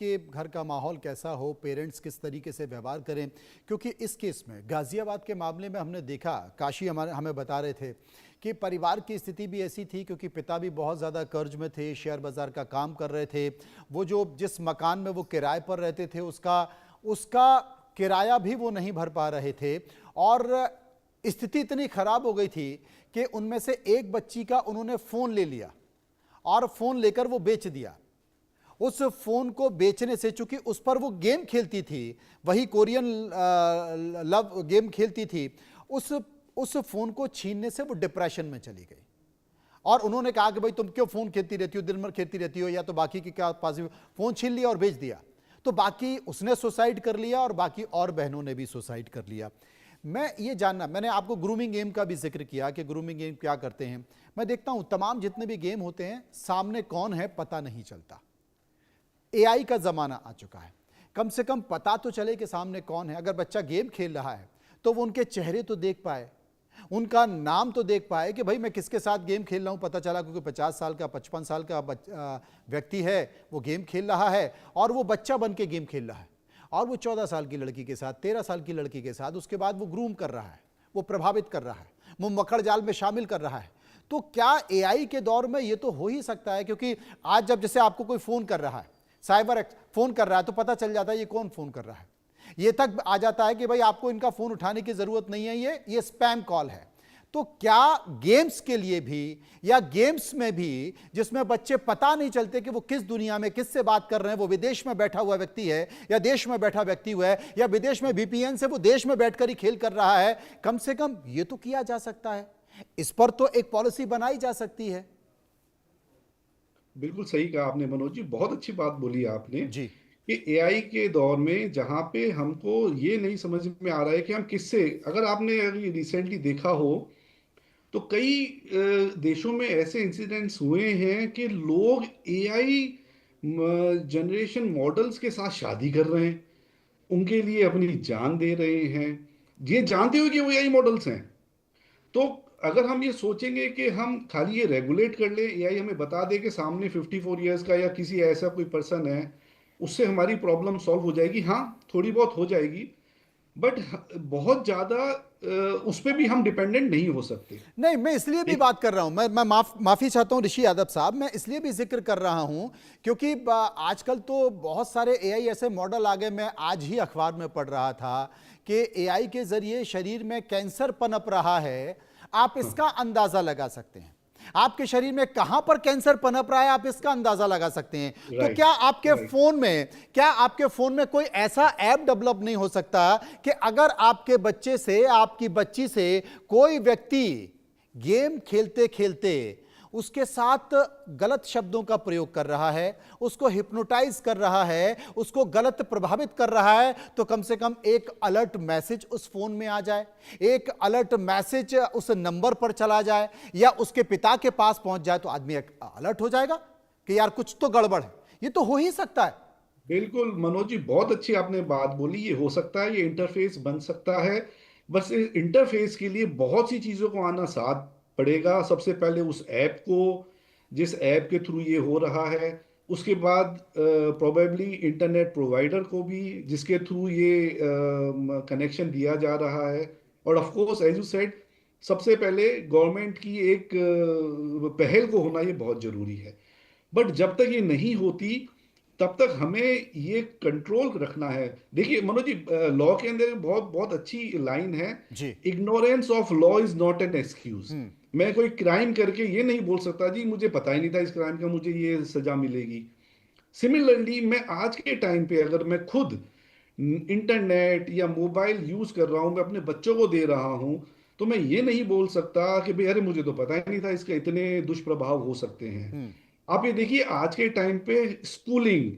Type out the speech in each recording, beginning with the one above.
कि घर का माहौल कैसा हो, पेरेंट्स किस तरीके से व्यवहार करें। क्योंकि इस केस में गाज़ियाबाद के मामले में हमने देखा, काशी हमें बता रहे थे कि परिवार की स्थिति भी ऐसी थी क्योंकि पिता भी बहुत ज़्यादा कर्ज में थे, शेयर बाज़ार का काम कर रहे थे। वो जो जिस मकान में वो किराए पर रहते थे उसका उसका किराया भी वो नहीं भर पा रहे थे और स्थिति इतनी ख़राब हो गई थी कि उनमें से एक बच्ची का उन्होंने फ़ोन ले लिया और फ़ोन लेकर वो बेच दिया। उस फोन को बेचने से, चूंकि उस पर वो गेम खेलती थी, वही कोरियन लव गेम खेलती थी, उस फोन को छीनने से वो डिप्रेशन में चली गई। और उन्होंने कहा कि भाई तुम क्यों फोन खेलती रहती हो, दिन भर खेलती रहती हो, या तो बाकी के क्या पास फोन छीन लिया और बेच दिया। तो बाकी उसने सुसाइड कर लिया और बाकी और बहनों ने भी सुसाइड कर लिया। मैं ये जानना, मैंने आपको ग्रूमिंग गेम का भी जिक्र किया कि ग्रूमिंग गेम क्या करते हैं। मैं देखता हूं तमाम जितने भी गेम होते हैं, सामने कौन है पता नहीं चलता। एआई का जमाना आ चुका है, कम से कम पता तो चले कि सामने कौन है। अगर बच्चा गेम खेल रहा है तो वो उनके चेहरे तो देख पाए, उनका नाम तो देख पाए कि भाई मैं किसके साथ गेम खेल रहा हूं। पता चला क्योंकि 50 साल का 55 साल का व्यक्ति है, वो गेम खेल रहा है और वो बच्चा बन के गेम खेल रहा है और वो 14 साल की लड़की के साथ, 13 साल की लड़की के साथ, उसके बाद वो ग्रूम कर रहा है, वो प्रभावित कर रहा है, वो मकड़ जाल में शामिल कर रहा है। तो क्या एआई के दौर में ये तो हो ही सकता है? क्योंकि आज जब जैसे आपको कोई फोन कर रहा है, साइबर फोन कर रहा है, तो पता चल जाता है ये कौन फोन कर रहा है। ये तक आ जाता है कि भाई आपको इनका फोन उठाने की जरूरत नहीं है, ये स्पैम कॉल है। तो क्या गेम्स के लिए भी, या गेम्स में भी जिसमें बच्चे पता नहीं चलते कि वो किस दुनिया में किससे बात कर रहे हैं, वो विदेश में बैठा हुआ व्यक्ति है या देश में बैठा व्यक्ति हुआ है, या विदेश में वीपीएन से वो देश में बैठकर ही खेल कर रहा है, कम से कम ये तो किया जा सकता है। इस पर तो एक पॉलिसी बनाई जा सकती है। बिल्कुल सही कहा आपने मनोज जी, बहुत अच्छी बात बोली आपने जी। कि एआई के दौर में जहां पे हमको ये नहीं समझ में आ रहा है कि हम किससे, अगर आपने अभी रिसेंटली देखा हो तो कई देशों में ऐसे इंसिडेंट्स हुए हैं कि लोग एआई जनरेशन मॉडल्स के साथ शादी कर रहे हैं, उनके लिए अपनी जान दे रहे हैं, ये जानते हुए कि वो एआई मॉडल्स हैं। तो अगर हम ये सोचेंगे कि हम खाली ये रेगुलेट कर ले, एआई हमें बता दे कि सामने 54 ईयर्स का या किसी ऐसा कोई पर्सन है, उससे हमारी प्रॉब्लम सॉल्व हो जाएगी, हाँ थोड़ी बहुत हो जाएगी, बट बहुत ज्यादा उस पर भी हम डिपेंडेंट नहीं हो सकते। नहीं, मैं इसलिए भी एक बात कर रहा हूं, मैं माफी चाहता हूं ऋषि यादव साहब, मैं इसलिए भी जिक्र कर रहा हूं क्योंकि आजकल तो बहुत सारे एआई ऐसे मॉडल आ गए। मैं आज ही अखबार में पढ़ रहा था कि एआई के जरिए शरीर में कैंसर पनप रहा है। आप इसका अंदाजा लगा सकते हैं, आपके शरीर में कहां पर कैंसर पनप रहा है आप इसका अंदाजा लगा सकते हैं। तो राइट, राइट। क्या आपके फोन में कोई ऐसा ऐप डेवलप नहीं हो सकता कि अगर आपके बच्चे से, आपकी बच्ची से कोई व्यक्ति गेम खेलते खेलते उसके साथ गलत शब्दों का प्रयोग कर रहा है, उसको हिप्नोटाइज कर रहा है, उसको गलत प्रभावित कर रहा है, तो कम से कम एक अलर्ट मैसेज उस फोन में आ जाए, एक अलर्ट मैसेज उस नंबर पर चला जाए या उसके पिता के पास पहुंच जाए, तो आदमी अलर्ट हो जाएगा कि यार कुछ तो गड़बड़ है। ये तो हो ही सकता है। बिल्कुल मनोज जी, बहुत अच्छी आपने बात बोली, ये हो सकता है, ये इंटरफेस बन सकता है। बस इस इंटरफेस के लिए बहुत सी चीजों को आना साथ पड़ेगा। सबसे पहले उस ऐप को, जिस ऐप के थ्रू ये हो रहा है, उसके बाद प्रोबेबली इंटरनेट प्रोवाइडर को भी जिसके थ्रू ये कनेक्शन दिया जा रहा है, और of course as you said, सबसे पहले गवर्नमेंट की एक पहल को होना ये बहुत जरूरी है। बट जब तक ये नहीं होती तब तक हमें ये कंट्रोल रखना है। देखिए मनोज जी, लॉ के अंदर बहुत बहुत अच्छी लाइन है, जी। Ignorance of law is not an excuse. हम्म। मैं कोई क्राइम करके ये नहीं बोल सकता जी मुझे पता ही नहीं था इस क्राइम का, मुझे ये सजा मिलेगी। सिमिलरली मैं आज के टाइम पे अगर मैं खुद इंटरनेट या मोबाइल यूज कर रहा हूं, मैं अपने बच्चों को दे रहा हूं, तो मैं ये नहीं बोल सकता कि भाई अरे मुझे तो पता ही नहीं था इसके इतने दुष्प्रभाव हो सकते हैं। हम्म। आप ये देखिए आज के टाइम पे स्कूलिंग,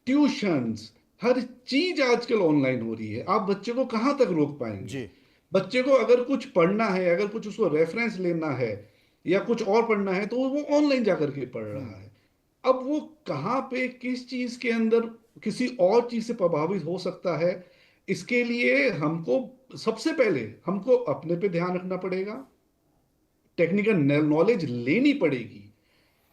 ट्यूशंस, हर चीज आजकल ऑनलाइन हो रही है। आप बच्चे को कहाँ तक रोक पाएंगे? जी। बच्चे को अगर कुछ पढ़ना है, अगर कुछ उसको रेफरेंस लेना है या कुछ और पढ़ना है, तो वो ऑनलाइन जाकर के पढ़ हम्म। रहा है। अब वो कहाँ पे किस चीज के अंदर किसी और चीज से प्रभावित हो सकता है, इसके लिए हमको सबसे पहले हमको अपने पे ध्यान रखना पड़ेगा, टेक्निकल नॉलेज लेनी पड़ेगी,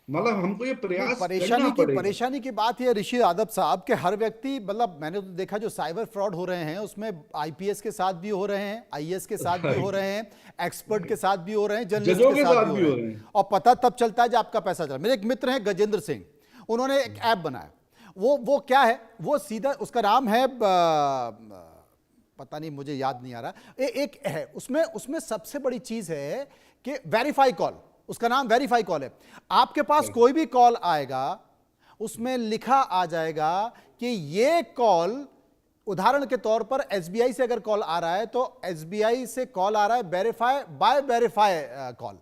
मतलब हमको ये नहीं, प्रयास करना पड़ेगा। परेशानी की बात ये ऋषि यादव साहब के हर व्यक्ति, मतलब मैंने तो देखा जो साइबर फ्रॉड हो रहे हैं उसमें आईपीएस के साथ भी हो रहे हैं, आईएएस के साथ भी हो राइट। रहे हैं, एक्सपर्ट के साथ भी हो रहे हैं, जर्नलिस्ट जजों के के साथ भी साथ हो भी रहे हो हैं। रहे हैं। और पता तब चलता है जब आपका पैसा चला। मेरे एक मित्र हैं गजेंद्र सिंह, उन्होंने एक ऐप बनाया। वो क्या है, वो सीधा उसका नाम है पता नहीं, मुझे याद नहीं आ रहा। एक है उसमें उसमें सबसे बड़ी चीज है कि वेरीफाई कॉल, उसका नाम वेरीफाई कॉल है। आपके पास राइट। कोई भी कॉल आएगा उसमें लिखा आ जाएगा कि ये कॉल, उदाहरण के तौर पर एसबीआई से अगर कॉल आ रहा है तो एसबीआई से कॉल आ रहा है verify by verify call.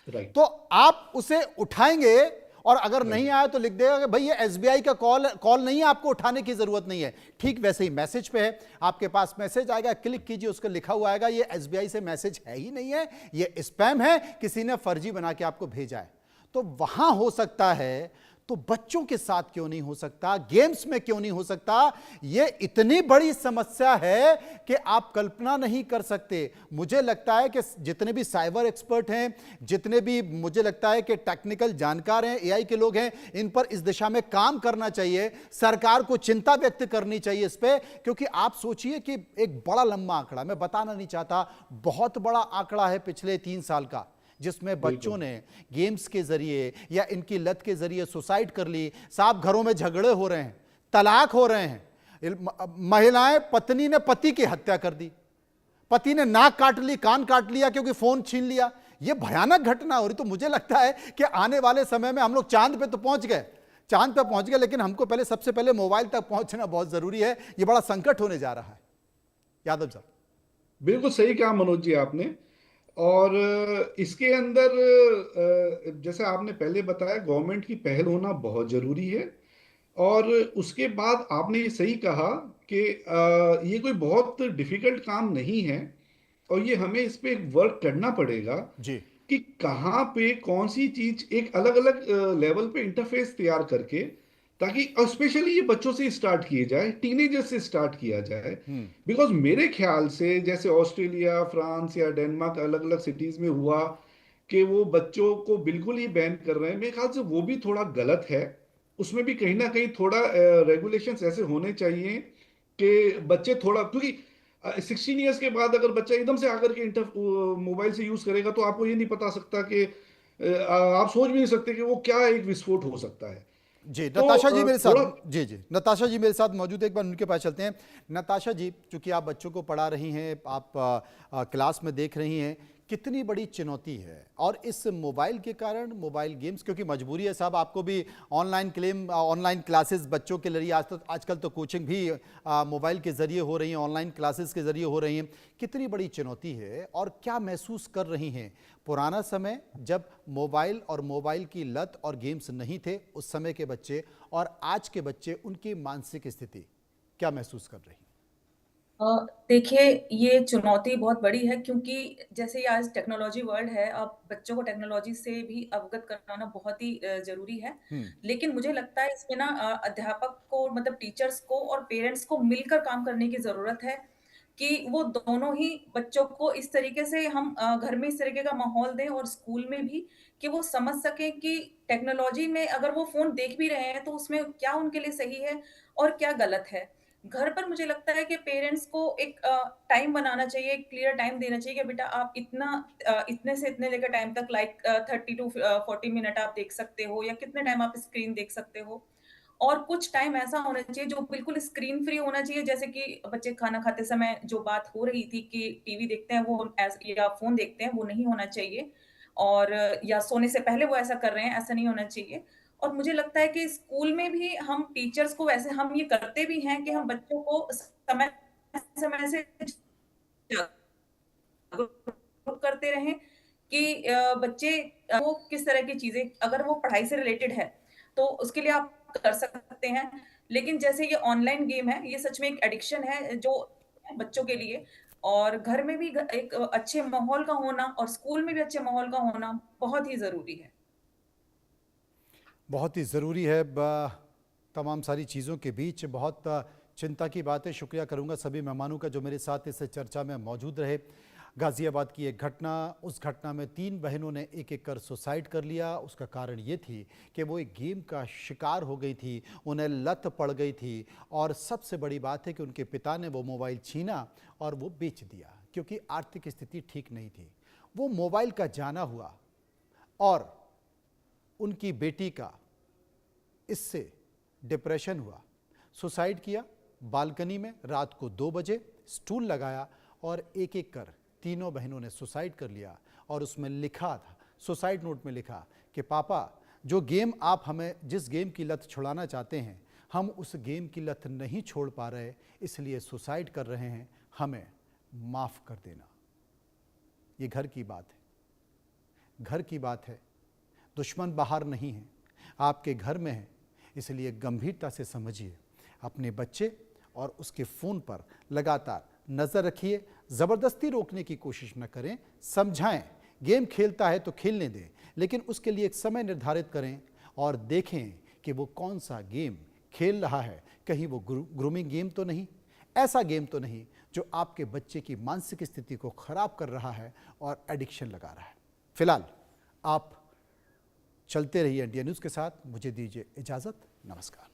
Right. तो आप उसे उठाएंगे और अगर नहीं राइट। आया तो लिख देगा कि भाई ये एसबीआई का कॉल नहीं है, आपको उठाने की जरूरत नहीं है। ठीक वैसे ही मैसेज पे है, आपके पास मैसेज आएगा, क्लिक कीजिए, उसको लिखा हुआ आएगा ये एसबीआई से मैसेज है ही नहीं है, ये स्पैम है, किसी ने फर्जी बना के आपको भेजा है। तो वहां हो सकता है, तो बच्चों के साथ क्यों नहीं हो सकता, गेम्स में क्यों नहीं हो सकता? यह इतनी बड़ी समस्या है कि आप कल्पना नहीं कर सकते। मुझे लगता है कि जितने भी साइबर एक्सपर्ट हैं, जितने भी मुझे लगता है कि टेक्निकल जानकार हैं, एआई के लोग हैं, इन पर इस दिशा में काम करना चाहिए। सरकार को चिंता व्यक्त करनी चाहिए इस पे, क्योंकि आप सोचिए कि एक बड़ा लंबा आंकड़ा, मैं बताना नहीं चाहता, बहुत बड़ा आंकड़ा है पिछले 3 साल का, जिसमें बच्चों बिल्कुल। ने गेम्स के जरिए या इनकी लत के जरिए सुसाइड कर ली। साहब, घरों में झगड़े हो रहे हैं, तलाक हो रहे हैं, महिलाएं, पत्नी ने पति की हत्या कर दी, पति ने नाक काट ली, कान काट लिया क्योंकि फोन छीन लिया। यह भयानक घटना हो रही। तो मुझे लगता है कि आने वाले समय में हम लोग चांद पे तो पहुंच गए, चांद पे पहुंच गए, लेकिन हमको पहले, सबसे पहले मोबाइल तक पहुंचना बहुत जरूरी है। यह बड़ा संकट होने जा रहा है। यादव साहब। बिल्कुल सही कहा मनोज जी आपने। और इसके अंदर जैसे आपने पहले बताया, गवर्नमेंट की पहल होना बहुत जरूरी है। और उसके बाद आपने ये सही कहा कि ये कोई बहुत डिफिकल्ट काम नहीं है, और ये हमें इस पे वर्क करना पड़ेगा जी। कि कहाँ पे कौन सी चीज, एक अलग अलग लेवल पे इंटरफेस तैयार करके, ताकि, और स्पेशली ये बच्चों से स्टार्ट किए जाए, टीनेजर से स्टार्ट किया जाए। बिकॉज मेरे ख्याल से जैसे ऑस्ट्रेलिया, फ्रांस या डेनमार्क, अलग अलग सिटीज में हुआ कि वो बच्चों को बिल्कुल ही बैन कर रहे हैं, मेरे ख्याल से वो भी थोड़ा गलत है। उसमें भी कहीं ना कहीं थोड़ा रेगुलेशंस ऐसे होने चाहिए कि बच्चे थोड़ा, क्योंकि 16 ईयर्स के बाद अगर बच्चा एकदम से आकर के इंटर मोबाइल से यूज करेगा, तो आपको ये नहीं पता सकता कि आप सोच भी नहीं सकते कि वो क्या एक विस्फोट हो सकता है। जी, तो नताशा जी मेरे साथ, थोड़ा। जी जी, नताशा जी मेरे साथ मौजूद है, एक बार उनके पास चलते हैं। नताशा जी, चूंकि आप बच्चों को पढ़ा रही हैं, आप क्लास में देख रही हैं, कितनी बड़ी चुनौती है। और इस मोबाइल के कारण, मोबाइल गेम्स, क्योंकि मजबूरी है साहब, आपको भी ऑनलाइन क्लासेस बच्चों के लिए, आजकल तो कोचिंग भी मोबाइल के जरिए हो रही हैं, ऑनलाइन क्लासेस के जरिए हो रही हैं। कितनी बड़ी चुनौती है और क्या महसूस कर रही हैं? पुराना समय जब मोबाइल और मोबाइल की लत और गेम्स नहीं थे, उस समय के बच्चे और आज के बच्चे, उनकी मानसिक स्थिति क्या महसूस कर रही? देखिए, ये चुनौती बहुत बड़ी है, क्योंकि जैसे ये आज टेक्नोलॉजी वर्ल्ड है, अब बच्चों को टेक्नोलॉजी से भी अवगत कराना बहुत ही ज़रूरी है। हम्म। लेकिन मुझे लगता है इसमें ना अध्यापक को, मतलब टीचर्स को और पेरेंट्स को मिलकर काम करने की ज़रूरत है, कि वो दोनों ही बच्चों को इस तरीके से हम घर में इस तरीके का माहौल दें और स्कूल में भी, कि वो समझ सकें कि टेक्नोलॉजी में अगर वो फ़ोन देख भी रहे हैं, तो उसमें क्या उनके लिए सही है और क्या गलत है। घर पर मुझे लगता है कि पेरेंट्स को एक टाइम बनाना चाहिए, एक क्लियर टाइम देना चाहिए कि बेटा आप इतना इतने से इतने लेकर टाइम तक, लाइक 30 टू 40 मिनट आप देख सकते हो, या कितने टाइम आप स्क्रीन देख सकते हो। और कुछ टाइम ऐसा होना चाहिए जो बिल्कुल स्क्रीन फ्री होना चाहिए, जैसे कि बच्चे खाना खाते समय जो बात हो रही थी कि टीवी देखते हैं वो या फ़ोन देखते हैं, वो नहीं होना चाहिए। और या सोने से पहले वो ऐसा कर रहे हैं, ऐसा नहीं होना चाहिए। और मुझे लगता है कि स्कूल में भी हम टीचर्स को, वैसे हम ये करते भी हैं कि हम बच्चों को समय-समय से जागरूक करते रहें कि बच्चे वो किस तरह की चीज़ें, अगर वो पढ़ाई से रिलेटेड है, तो उसके लिए आप कर सकते हैं। लेकिन जैसे ये ऑनलाइन गेम है, ये सच में एक एडिक्शन है जो बच्चों के लिए। और घर में भी एक अच्छे माहौल का होना और स्कूल में भी अच्छे माहौल का होना बहुत ही ज़रूरी है। बहुत ही ज़रूरी है। तमाम सारी चीज़ों के बीच बहुत चिंता की बात है। शुक्रिया करूंगा सभी मेहमानों का जो मेरे साथ इस चर्चा में मौजूद रहे। गाजियाबाद की एक घटना, उस घटना में 3 बहनों ने एक-एक कर सुसाइड कर लिया। उसका कारण ये थी कि वो एक गेम का शिकार हो गई थी, उन्हें लत पड़ गई थी और सबसे बड़ी बात है कि उनके पिता ने वो मोबाइल छीना और वो बेच दिया क्योंकि आर्थिक स्थिति ठीक नहीं थी। वो मोबाइल का जाना हुआ और उनकी बेटी का इससे डिप्रेशन हुआ, सुसाइड किया। बालकनी में रात को 2 बजे स्टूल लगाया और एक-एक कर तीनों बहनों ने सुसाइड कर लिया। और उसमें लिखा था, सुसाइड नोट में लिखा कि पापा, जो गेम आप हमें, जिस गेम की लत छुड़ाना चाहते हैं, हम उस गेम की लत नहीं छोड़ पा रहे, इसलिए सुसाइड कर रहे हैं, हमें माफ़ कर देना। ये घर की बात है, घर की बात है। दुश्मन बाहर नहीं है, आपके घर में है, इसलिए गंभीरता से समझिए। अपने बच्चे और उसके फ़ोन पर लगातार नज़र रखिए, ज़बरदस्ती रोकने की कोशिश न करें, समझाएं। गेम खेलता है तो खेलने दें, लेकिन उसके लिए एक समय निर्धारित करें और देखें कि वो कौन सा गेम खेल रहा है। कहीं वो ग्रूमिंग गेम तो नहीं, ऐसा गेम तो नहीं जो आपके बच्चे की मानसिक स्थिति को खराब कर रहा है और एडिक्शन लगा रहा है। फिलहाल आप चलते रहिए इंडिया न्यूज़ के साथ। मुझे दीजिए इजाज़त, नमस्कार।